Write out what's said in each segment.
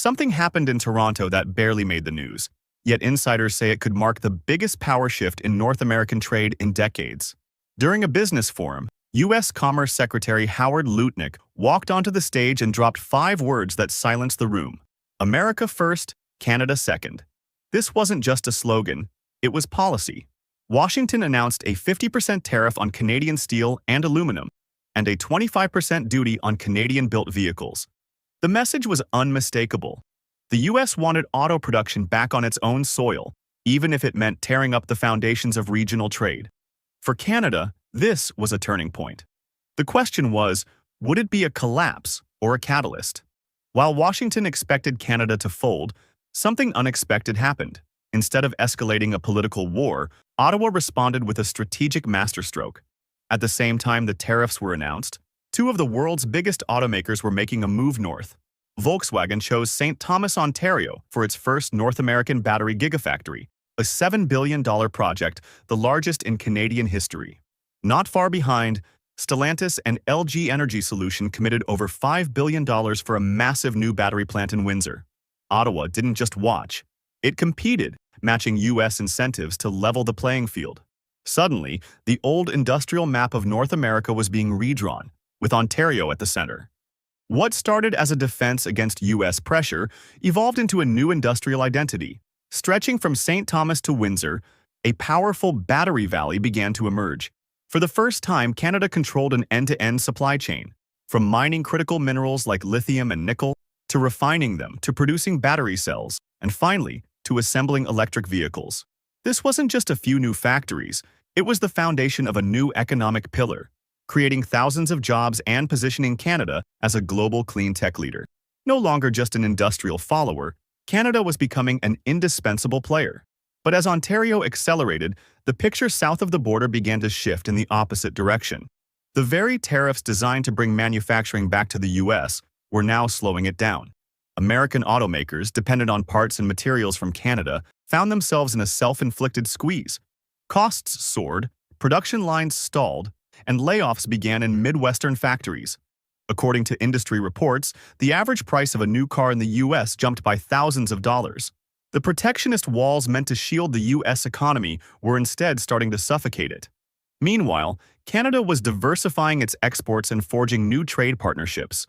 Something happened in Toronto that barely made the news, yet insiders say it could mark the biggest power shift in North American trade in decades. During a business forum, U.S. Commerce Secretary Howard Lutnick walked onto the stage and dropped 5 words that silenced the room. America first, Canada second. This wasn't just a slogan, it was policy. Washington announced a 50% tariff on Canadian steel and aluminum, and a 25% duty on Canadian-built vehicles. The message was unmistakable. The U.S. wanted auto production back on its own soil, even if it meant tearing up the foundations of regional trade. For Canada, this was a turning point. The question was, would it be a collapse or a catalyst? While Washington expected Canada to fold, something unexpected happened. Instead of escalating a political war, Ottawa responded with a strategic masterstroke. At the same time the tariffs were announced, 2 of the world's biggest automakers were making a move north. Volkswagen chose St. Thomas, Ontario for its first North American battery gigafactory, a $7 billion project, the largest in Canadian history. Not far behind, Stellantis and LG Energy Solution committed over $5 billion for a massive new battery plant in Windsor. Ottawa didn't just watch, it competed, matching U.S. incentives to level the playing field. Suddenly, the old industrial map of North America was being redrawn, with Ontario at the center. What started as a defense against U.S. pressure evolved into a new industrial identity. Stretching from St. Thomas to Windsor, a powerful battery valley began to emerge. For the first time, Canada controlled an end-to-end supply chain, from mining critical minerals like lithium and nickel, to refining them, to producing battery cells, and finally, to assembling electric vehicles. This wasn't just a few new factories, it was the foundation of a new economic pillar, creating thousands of jobs and positioning Canada as a global clean tech leader. No longer just an industrial follower, Canada was becoming an indispensable player. But as Ontario accelerated, the picture south of the border began to shift in the opposite direction. The very tariffs designed to bring manufacturing back to the U.S. were now slowing it down. American automakers, dependent on parts and materials from Canada, found themselves in a self-inflicted squeeze. Costs soared, production lines stalled, and layoffs began in Midwestern factories. According to industry reports, the average price of a new car in the U.S. jumped by thousands of dollars. The protectionist walls meant to shield the U.S. economy were instead starting to suffocate it. Meanwhile, Canada was diversifying its exports and forging new trade partnerships.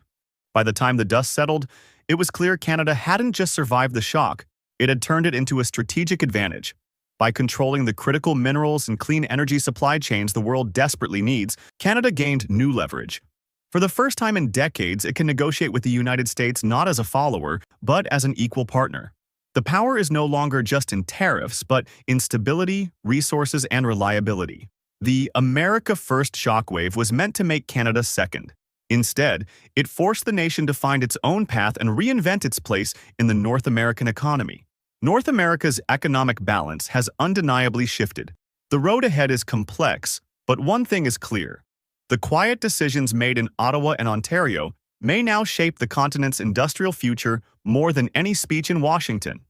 By the time the dust settled, it was clear Canada hadn't just survived the shock, it had turned it into a strategic advantage. By controlling the critical minerals and clean energy supply chains the world desperately needs, Canada gained new leverage. For the first time in decades, it can negotiate with the United States not as a follower, but as an equal partner. The power is no longer just in tariffs, but in stability, resources, and reliability. The America First shockwave was meant to make Canada second. Instead, it forced the nation to find its own path and reinvent its place in the North American economy. North America's economic balance has undeniably shifted. The road ahead is complex, but one thing is clear. The quiet decisions made in Ottawa and Ontario may now shape the continent's industrial future more than any speech in Washington.